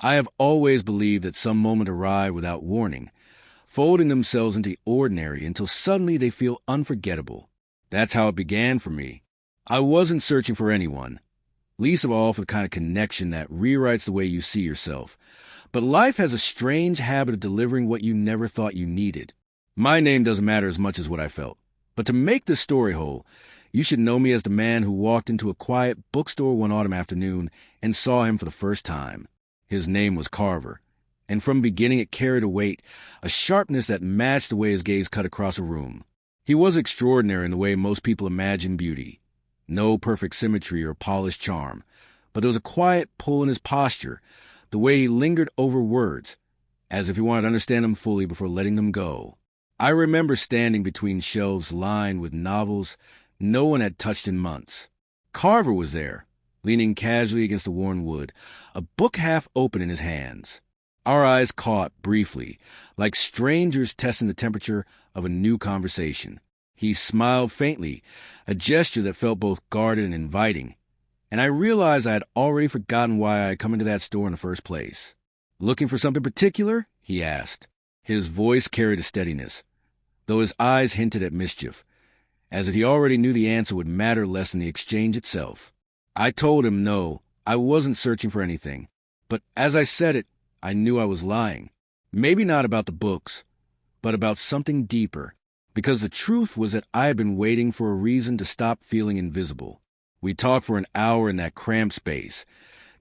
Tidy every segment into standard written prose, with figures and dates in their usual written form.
I have always believed that some moments arrive without warning, folding themselves into ordinary until suddenly they feel unforgettable. That's how it began for me. I wasn't searching for anyone, least of all for the kind of connection that rewrites the way you see yourself. But life has a strange habit of delivering what you never thought you needed. My name doesn't matter as much as what I felt. But to make this story whole, you should know me as the man who walked into a quiet bookstore one autumn afternoon and saw him for the first time. His name was Carver, and from the beginning it carried a weight, a sharpness that matched the way his gaze cut across a room. He was extraordinary in the way most people imagine beauty. No perfect symmetry or polished charm, but there was a quiet pull in his posture, the way he lingered over words, as if he wanted to understand them fully before letting them go. I remember standing between shelves lined with novels no one had touched in months. Carver was there, leaning casually against the worn wood, a book half open in his hands. Our eyes caught briefly, like strangers testing the temperature of a new conversation. He smiled faintly, a gesture that felt both guarded and inviting, and I realized I had already forgotten why I had come into that store in the first place. "Looking for something particular?" he asked. His voice carried a steadiness, though his eyes hinted at mischief, as if he already knew the answer would matter less than the exchange itself. I told him no, I wasn't searching for anything, but as I said it, I knew I was lying. Maybe not about the books, but about something deeper, because the truth was that I had been waiting for a reason to stop feeling invisible. We talked for an hour in that cramped space,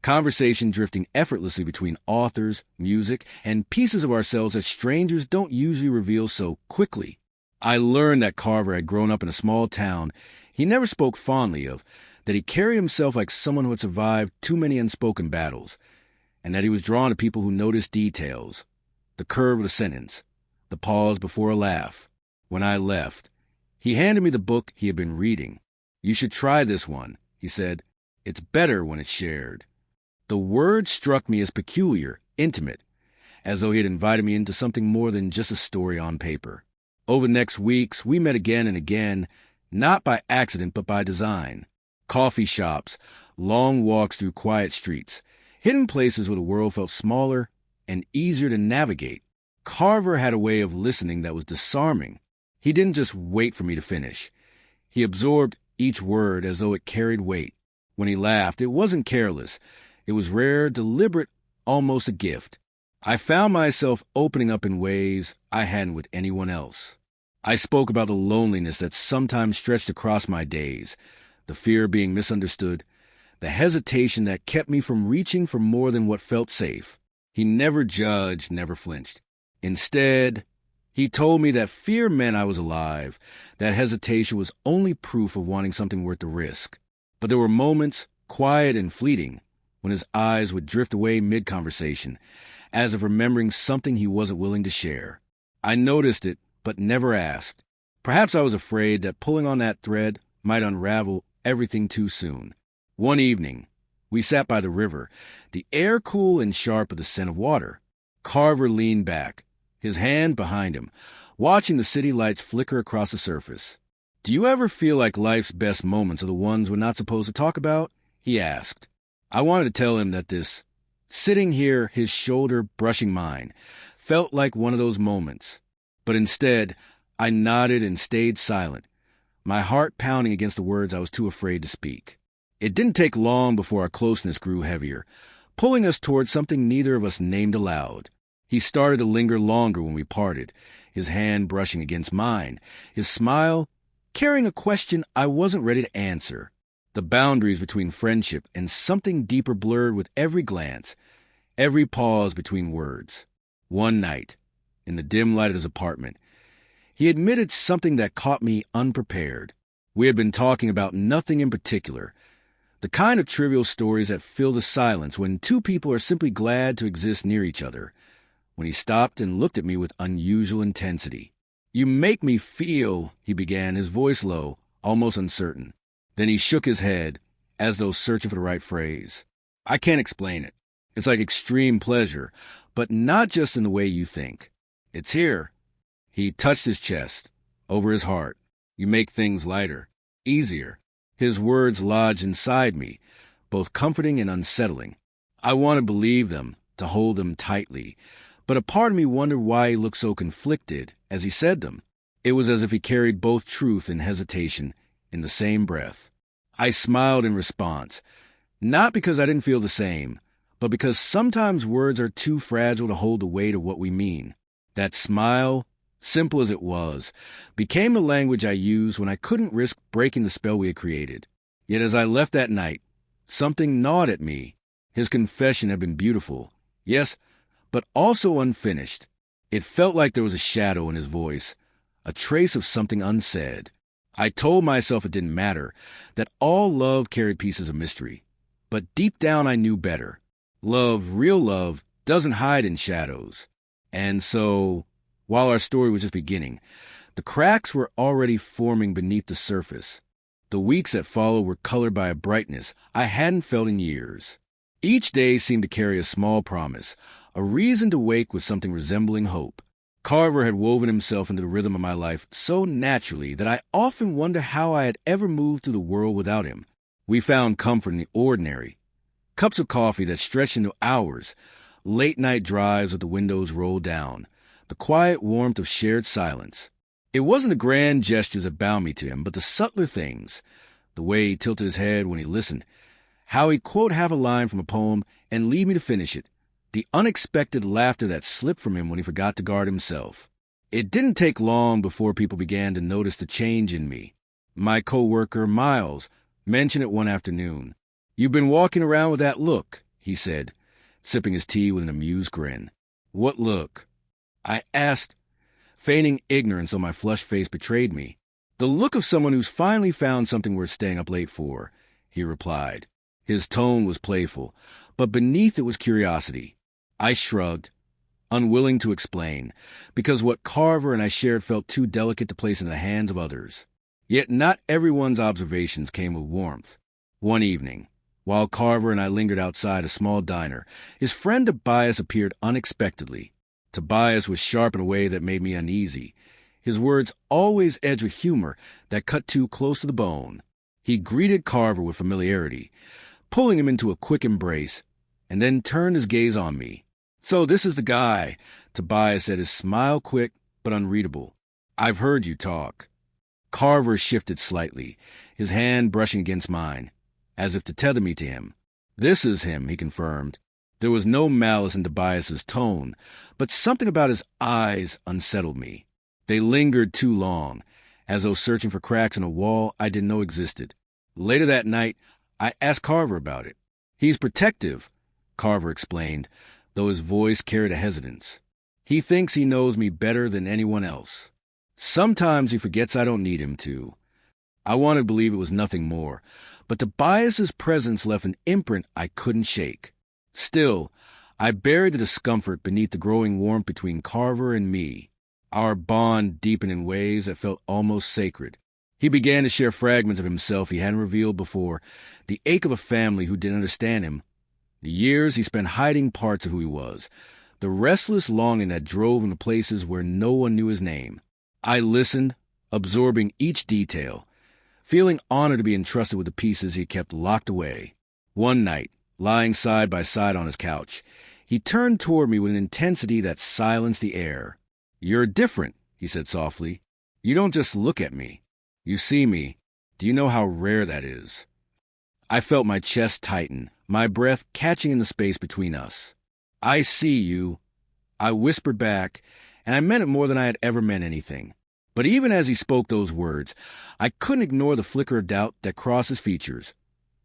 conversation drifting effortlessly between authors, music, and pieces of ourselves that strangers don't usually reveal so quickly. I learned that Carver had grown up in a small town he never spoke fondly of, that he carried himself like someone who had survived too many unspoken battles, and that he was drawn to people who noticed details, the curve of the sentence, the pause before a laugh. When I left, he handed me the book he had been reading. "You should try this one," he said. "It's better when it's shared." The word struck me as peculiar, intimate, as though he had invited me into something more than just a story on paper. Over the next weeks, we met again and again, not by accident but by design. Coffee shops, long walks through quiet streets, hidden places where the world felt smaller and easier to navigate. Carver had a way of listening that was disarming. He didn't just wait for me to finish. He absorbed each word as though it carried weight. When he laughed, it wasn't careless. It was rare, deliberate, almost a gift. I found myself opening up in ways I hadn't with anyone else. I spoke about the loneliness that sometimes stretched across my days, the fear of being misunderstood, the hesitation that kept me from reaching for more than what felt safe. He never judged, never flinched. Instead, he told me that fear meant I was alive, that hesitation was only proof of wanting something worth the risk. But there were moments, quiet and fleeting, when his eyes would drift away mid-conversation, as if remembering something he wasn't willing to share. I noticed it, but never asked. Perhaps I was afraid that pulling on that thread might unravel everything too soon. One evening, we sat by the river, the air cool and sharp with the scent of water. Carver leaned back, his hand behind him, watching the city lights flicker across the surface. "Do you ever feel like life's best moments are the ones we're not supposed to talk about?" he asked. I wanted to tell him that this, sitting here, his shoulder brushing mine, felt like one of those moments. But instead, I nodded and stayed silent, my heart pounding against the words I was too afraid to speak. It didn't take long before our closeness grew heavier, pulling us towards something neither of us named aloud. He started to linger longer when we parted, his hand brushing against mine, his smile carrying a question I wasn't ready to answer. The boundaries between friendship and something deeper blurred with every glance, every pause between words. One night, in the dim light of his apartment, he admitted something that caught me unprepared. We had been talking about nothing in particular, the kind of trivial stories that fill the silence when two people are simply glad to exist near each other, when he stopped and looked at me with unusual intensity. "You make me feel," he began, his voice low, almost uncertain. Then he shook his head, as though searching for the right phrase. "I can't explain it. It's like extreme pleasure, but not just in the way you think. It's here." He touched his chest, over his heart. "You make things lighter, easier." His words lodged inside me, both comforting and unsettling. I wanted to believe them, to hold them tightly, but a part of me wondered why he looked so conflicted as he said them. It was as if he carried both truth and hesitation in the same breath. I smiled in response, not because I didn't feel the same, but because sometimes words are too fragile to hold the weight of what we mean. That smile, simple as it was, became the language I used when I couldn't risk breaking the spell we had created. Yet as I left that night, something gnawed at me. His confession had been beautiful, yes, but also unfinished. It felt like there was a shadow in his voice, a trace of something unsaid. I told myself it didn't matter, that all love carried pieces of mystery. But deep down I knew better. Love, real love, doesn't hide in shadows. And so, while our story was just beginning, the cracks were already forming beneath the surface. The weeks that followed were colored by a brightness I hadn't felt in years. Each day seemed to carry a small promise, a reason to wake with something resembling hope. Carver had woven himself into the rhythm of my life so naturally that I often wonder how I had ever moved through the world without him. We found comfort in the ordinary. Cups of coffee that stretched into hours, late-night drives with the windows rolled down, the quiet warmth of shared silence. It wasn't the grand gestures that bound me to him, but the subtler things, the way he tilted his head when he listened, how he'd quote half a line from a poem and leave me to finish it, the unexpected laughter that slipped from him when he forgot to guard himself. It didn't take long before people began to notice the change in me. My coworker, Miles, mentioned it one afternoon. "You've been walking around with that look," he said, sipping his tea with an amused grin. "What look?" I asked, feigning ignorance though my flushed face betrayed me. "The look of someone who's finally found something worth staying up late for," he replied. His tone was playful, but beneath it was curiosity. I shrugged, unwilling to explain, because what Carver and I shared felt too delicate to place in the hands of others. Yet not everyone's observations came with warmth. One evening, while Carver and I lingered outside a small diner, his friend Tobias appeared unexpectedly. Tobias was sharp in a way that made me uneasy. His words always edged with humor that cut too close to the bone. He greeted Carver with familiarity, pulling him into a quick embrace, and then turned his gaze on me. "So this is the guy," Tobias said, his smile quick but unreadable. "I've heard you talk." Carver shifted slightly, his hand brushing against mine, as if to tether me to him. "This is him," he confirmed. There was no malice in Tobias's tone, but something about his eyes unsettled me. They lingered too long, as though searching for cracks in a wall I didn't know existed. Later that night, I asked Carver about it. "He's protective," Carver explained, though his voice carried a hesitance. "He thinks he knows me better than anyone else. Sometimes he forgets I don't need him to." I wanted to believe it was nothing more, but Tobias's presence left an imprint I couldn't shake. Still, I buried the discomfort beneath the growing warmth between Carver and me. Our bond deepened in ways that felt almost sacred. He began to share fragments of himself he hadn't revealed before, the ache of a family who didn't understand him, the years he spent hiding parts of who he was, the restless longing that drove him to places where no one knew his name. I listened, absorbing each detail, feeling honored to be entrusted with the pieces he kept locked away. One night, lying side by side on his couch, he turned toward me with an intensity that silenced the air. "You're different," he said softly. "You don't just look at me. You see me. Do you know how rare that is?" I felt my chest tighten, my breath catching in the space between us. "I see you," I whispered back, and I meant it more than I had ever meant anything. But even as he spoke those words, I couldn't ignore the flicker of doubt that crossed his features,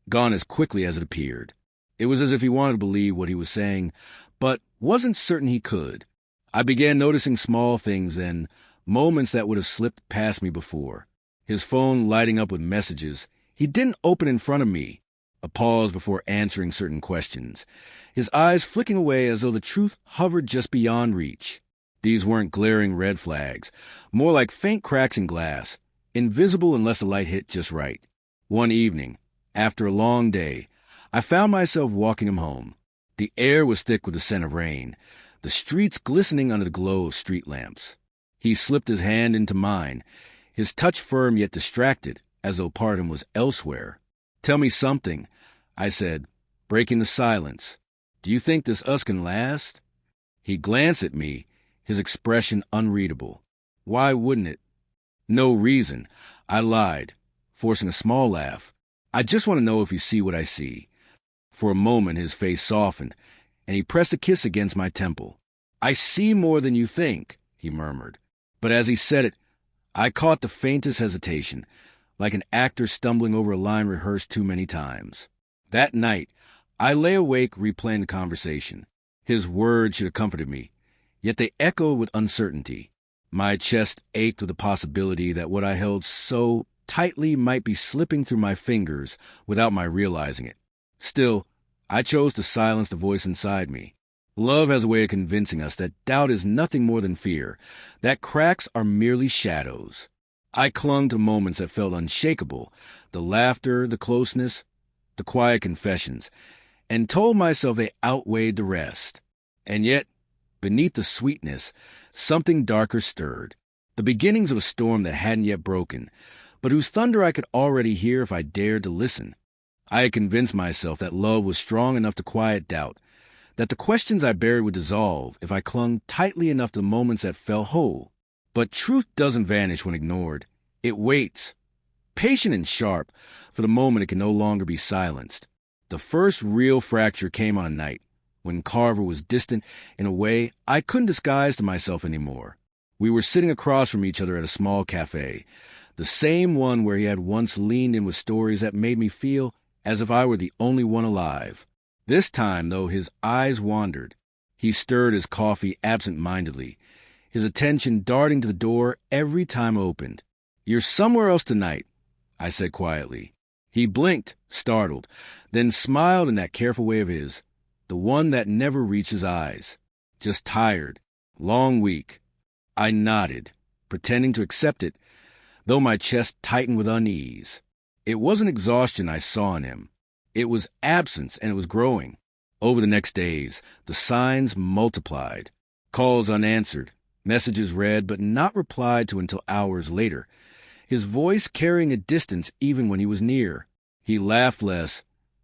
gone as quickly as it appeared. It was as if he wanted to believe what he was saying, but wasn't certain he could. I began noticing small things then, moments that would have slipped past me before. His phone lighting up with messages he didn't open in front of me, a pause before answering certain questions, his eyes flicking away as though the truth hovered just beyond reach. These weren't glaring red flags, more like faint cracks in glass, invisible unless the light hit just right. One evening, after a long day, I found myself walking him home. The air was thick with the scent of rain, the streets glistening under the glow of street lamps. He slipped his hand into mine, his touch firm yet distracted, as though part of him was elsewhere. "Tell me something," I said, breaking the silence. Do you think this us can last? He glanced at me, his expression unreadable. Why wouldn't it? No reason. I lied, forcing a small laugh. I just want to know if you see what I see. For a moment his face softened, and he pressed a kiss against my temple. I see more than you think, he murmured. But as he said it, I caught the faintest hesitation, like an actor stumbling over a line rehearsed too many times. That night, I lay awake replaying the conversation. His words should have comforted me, yet they echoed with uncertainty. My chest ached with the possibility that what I held so tightly might be slipping through my fingers without my realizing it. Still, I chose to silence the voice inside me. Love has a way of convincing us that doubt is nothing more than fear, that cracks are merely shadows. I clung to moments that felt unshakable, the laughter, the closeness, the quiet confessions, and told myself they outweighed the rest. And yet, beneath the sweetness, something darker stirred, the beginnings of a storm that hadn't yet broken, but whose thunder I could already hear if I dared to listen. I had convinced myself that love was strong enough to quiet doubt, that the questions I buried would dissolve if I clung tightly enough to the moments that felt whole. But truth doesn't vanish when ignored. It waits, patient and sharp, for the moment it can no longer be silenced. The first real fracture came on a night when Carver was distant in a way I couldn't disguise to myself anymore. We were sitting across from each other at a small cafe, the same one where he had once leaned in with stories that made me feel as if I were the only one alive. This time, though, his eyes wandered. He stirred his coffee absent-mindedly, his attention darting to the door every time opened. "You're somewhere else tonight," I said quietly. He blinked, startled, then smiled in that careful way of his, the one that never reached his eyes. "Just tired. Long week." I nodded, pretending to accept it, though my chest tightened with unease. It wasn't exhaustion I saw in him. It was absence, and it was growing. Over the next days, the signs multiplied. Calls unanswered, messages read but not replied to until hours later, his voice carrying a distance even when he was near. He laughed less,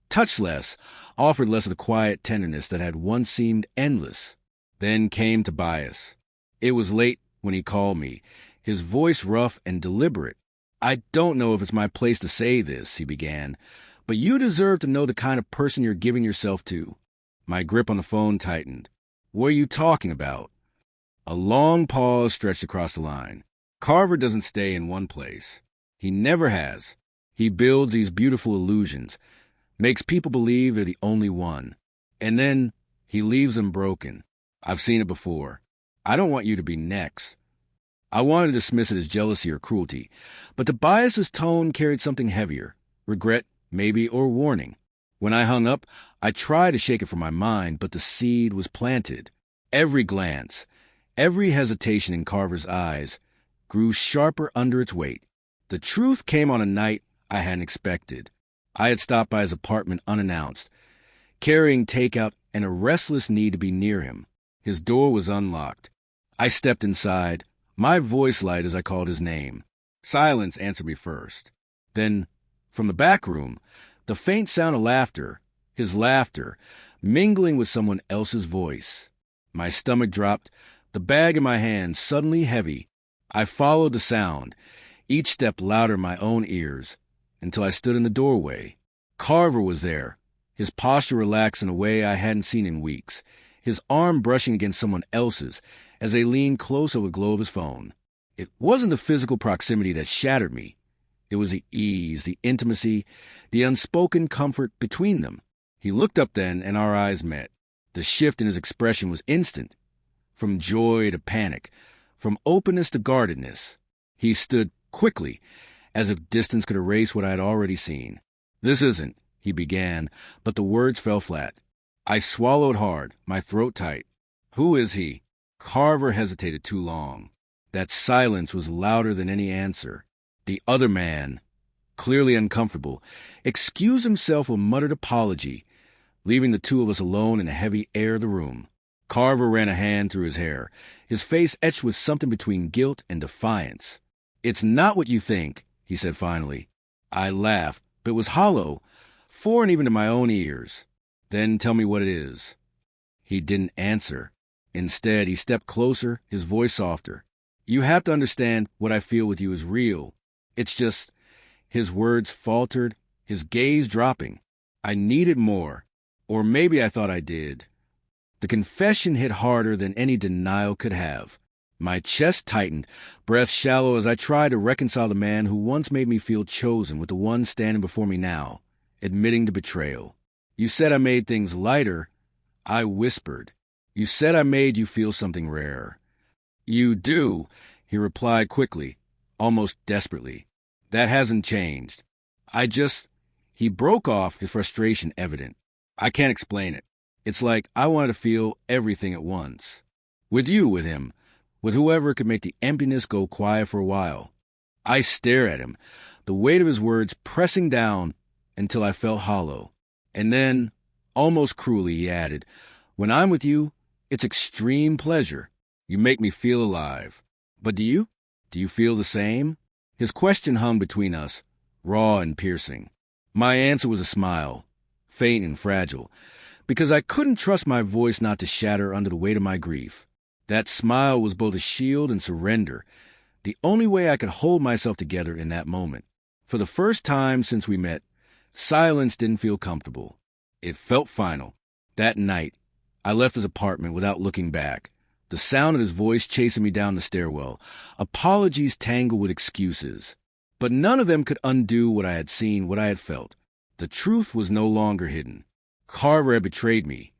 touched less, offered less of the quiet tenderness that had once seemed endless. Then came Tobias. It was late when he called me, his voice rough and deliberate. "I don't know if it's my place to say this," he began, "but you deserve to know the kind of person you're giving yourself to." My grip on the phone tightened. "What are you talking about?" A long pause stretched across the line. "Carver doesn't stay in one place. He never has. He builds these beautiful illusions, makes people believe they're the only one. And then he leaves them broken. I've seen it before. I don't want you to be next." I wanted to dismiss it as jealousy or cruelty, but Tobias's tone carried something heavier, regret, maybe, or warning. When I hung up, I tried to shake it from my mind, but the seed was planted. Every glance, every hesitation in Carver's eyes grew sharper under its weight. The truth came on a night I hadn't expected. I had stopped by his apartment unannounced, carrying takeout and a restless need to be near him. His door was unlocked. I stepped inside, my voice light as I called his name. Silence answered me first. Then, from the back room, the faint sound of laughter, his laughter, mingling with someone else's voice. My stomach dropped, the bag in my hand suddenly heavy. I followed the sound, each step louder in my own ears, until I stood in the doorway. Carver was there, his posture relaxed in a way I hadn't seen in weeks, his arm brushing against someone else's as they leaned close over the glow of his phone. It wasn't the physical proximity that shattered me. It was the ease, the intimacy, the unspoken comfort between them. He looked up then, and our eyes met. The shift in his expression was instant, from joy to panic, from openness to guardedness. He stood quickly, as if distance could erase what I had already seen. "This isn't," he began, but the words fell flat. I swallowed hard, my throat tight. "Who is he?" Carver hesitated too long. That silence was louder than any answer. The other man, clearly uncomfortable, excused himself with muttered apology, leaving the two of us alone in the heavy air of the room. Carver ran a hand through his hair, his face etched with something between guilt and defiance. "It's not what you think," he said finally. I laughed, but it was hollow, foreign even to my own ears. "Then tell me what it is." He didn't answer. Instead, he stepped closer, his voice softer. You have to understand what I feel with you is real. It's just, his words faltered, his gaze dropping. I needed more. Or maybe I thought I did. The confession hit harder than any denial could have. My chest tightened, breath shallow as I tried to reconcile the man who once made me feel chosen with the one standing before me now, admitting to betrayal. You said I made things lighter. I whispered. You said I made you feel something rare. You do, he replied quickly, almost desperately. That hasn't changed. He broke off, his frustration evident. I can't explain it. It's like I wanted to feel everything at once. With you, with him, with whoever could make the emptiness go quiet for a while. I stare at him, the weight of his words pressing down until I felt hollow. And then, almost cruelly, he added, when I'm with you, it's extreme pleasure. You make me feel alive. But do you? Do you feel the same? His question hung between us, raw and piercing. My answer was a smile, faint and fragile, because I couldn't trust my voice not to shatter under the weight of my grief. That smile was both a shield and surrender, the only way I could hold myself together in that moment. For the first time since we met, silence didn't feel comfortable. It felt final. That night, I left his apartment without looking back, the sound of his voice chasing me down the stairwell, apologies tangled with excuses. But none of them could undo what I had seen, what I had felt. The truth was no longer hidden. Carver had betrayed me,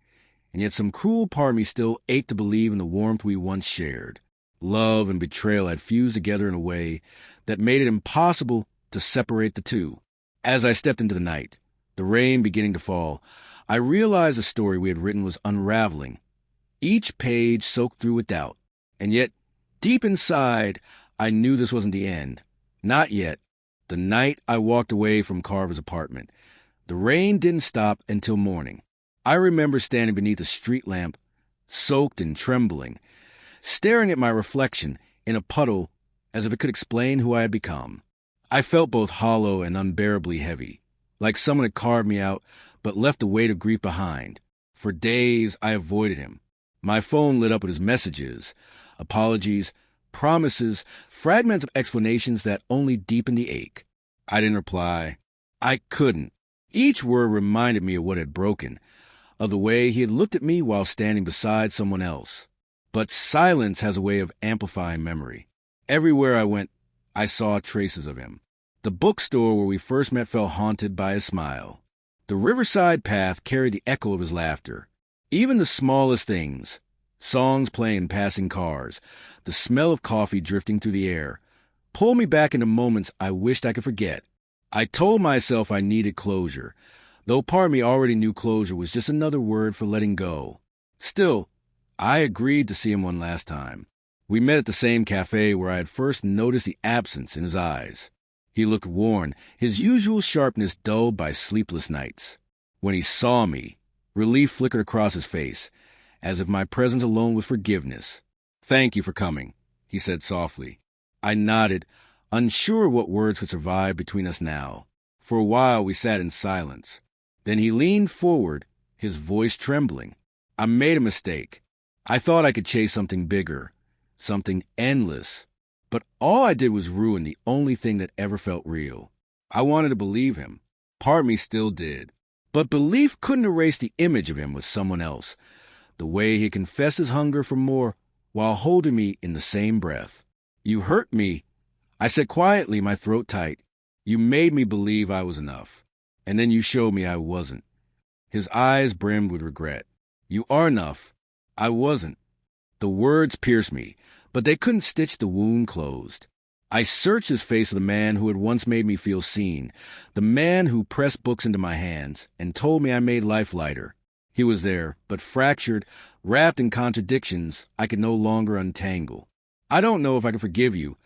and yet some cruel part of me still ached to believe in the warmth we once shared. Love and betrayal had fused together in a way that made it impossible to separate the two. As I stepped into the night, the rain beginning to fall, I realized the story we had written was unraveling. Each page soaked through with doubt, and yet, deep inside, I knew this wasn't the end. Not yet. The night I walked away from Carver's apartment, the rain didn't stop until morning. I remember standing beneath a street lamp, soaked and trembling, staring at my reflection in a puddle as if it could explain who I had become. I felt both hollow and unbearably heavy, like someone had carved me out but left the weight of grief behind. For days I avoided him. My phone lit up with his messages, apologies, promises, fragments of explanations that only deepened the ache. I didn't reply. I couldn't. Each word reminded me of what had broken, of the way he had looked at me while standing beside someone else. But silence has a way of amplifying memory. Everywhere I went, I saw traces of him. The bookstore where we first met felt haunted by his smile. The riverside path carried the echo of his laughter. Even the smallest things, songs playing in passing cars, the smell of coffee drifting through the air, pulled me back into moments I wished I could forget. I told myself I needed closure, though part of me already knew closure was just another word for letting go. Still, I agreed to see him one last time. We met at the same cafe where I had first noticed the absence in his eyes. He looked worn, his usual sharpness dulled by sleepless nights. When he saw me, relief flickered across his face, as if my presence alone was forgiveness. "Thank you for coming," he said softly. I nodded, unsure what words could survive between us now. For a while we sat in silence. Then he leaned forward, his voice trembling. I made a mistake. I thought I could chase something bigger, something endless. But all I did was ruin the only thing that ever felt real. I wanted to believe him. Part of me still did. But belief couldn't erase the image of him with someone else. The way he confessed his hunger for more while holding me in the same breath. "You hurt me," I said quietly, my throat tight. "You made me believe I was enough. And then you showed me I wasn't." His eyes brimmed with regret. "You are enough. I wasn't." The words pierced me, but they couldn't stitch the wound closed. I searched his face for the man who had once made me feel seen, the man who pressed books into my hands and told me I made life lighter. He was there, but fractured, wrapped in contradictions I could no longer untangle. "I don't know if I can forgive you,"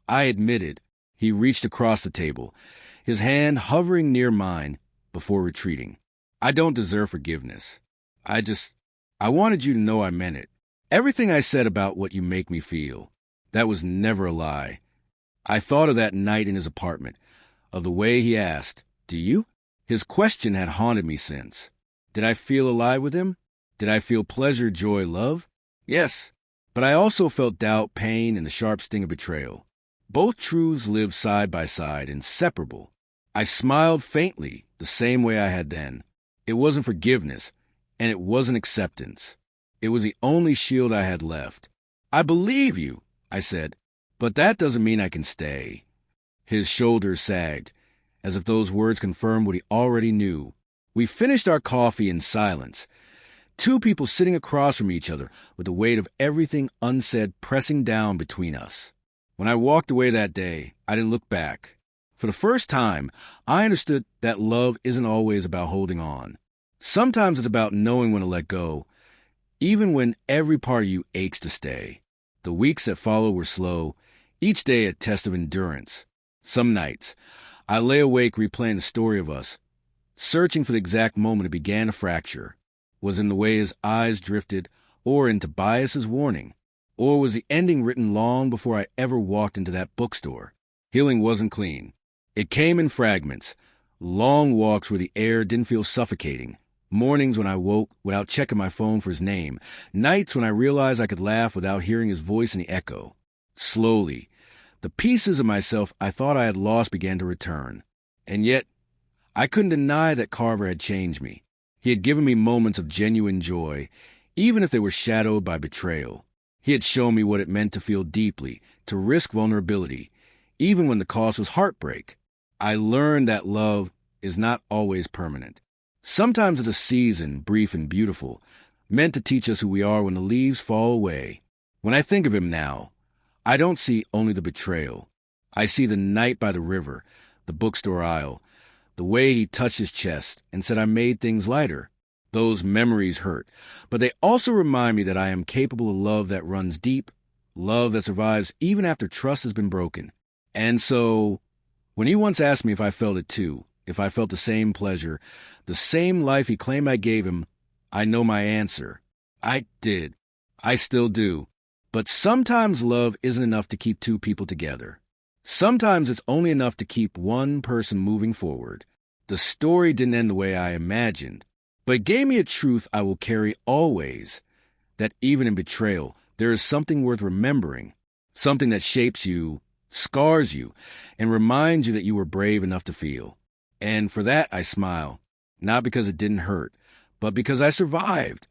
I admitted. He reached across the table, his hand hovering near mine before retreating. "I don't deserve forgiveness. I wanted you to know I meant it. Everything I said about what you make me feel, that was never a lie. I thought of that night in his apartment, of the way he asked, 'Do you?' His question had haunted me since. Did I feel alive with him? Did I feel pleasure, joy, love? Yes. But I also felt doubt, pain, and the sharp sting of betrayal. Both truths lived side by side, inseparable. I smiled faintly, the same way I had then. It wasn't forgiveness, and it wasn't acceptance. It was the only shield I had left. I believe you, I said, but that doesn't mean I can stay. His shoulders sagged, as if those words confirmed what he already knew. We finished our coffee in silence, two people sitting across from each other with the weight of everything unsaid pressing down between us. When I walked away that day, I didn't look back. For the first time, I understood that love isn't always about holding on. Sometimes it's about knowing when to let go, even when every part of you aches to stay. The weeks that followed were slow, each day a test of endurance. Some nights, I lay awake replaying the story of us, searching for the exact moment it began to fracture. Was in the way his eyes drifted, or in Tobias's warning? Or was the ending written long before I ever walked into that bookstore? Healing wasn't clean. It came in fragments. Long walks where the air didn't feel suffocating. Mornings when I woke without checking my phone for his name. Nights when I realized I could laugh without hearing his voice in the echo. Slowly, the pieces of myself I thought I had lost began to return. And yet, I couldn't deny that Carver had changed me. He had given me moments of genuine joy, even if they were shadowed by betrayal. He had shown me what it meant to feel deeply, to risk vulnerability, even when the cost was heartbreak. I learned that love is not always permanent. Sometimes it's a season, brief and beautiful, meant to teach us who we are when the leaves fall away. When I think of him now, I don't see only the betrayal. I see the night by the river, the bookstore aisle, the way he touched his chest and said I made things lighter. Those memories hurt, but they also remind me that I am capable of love that runs deep, love that survives even after trust has been broken. And so, when he once asked me if I felt it too, if I felt the same pleasure, the same life he claimed I gave him, I know my answer. I did. I still do. But sometimes love isn't enough to keep two people together. Sometimes it's only enough to keep one person moving forward. The story didn't end the way I imagined, but it gave me a truth I will carry always, that even in betrayal, there is something worth remembering, something that shapes you, scars you, and reminds you that you were brave enough to feel. And for that, I smile, not because it didn't hurt, but because I survived.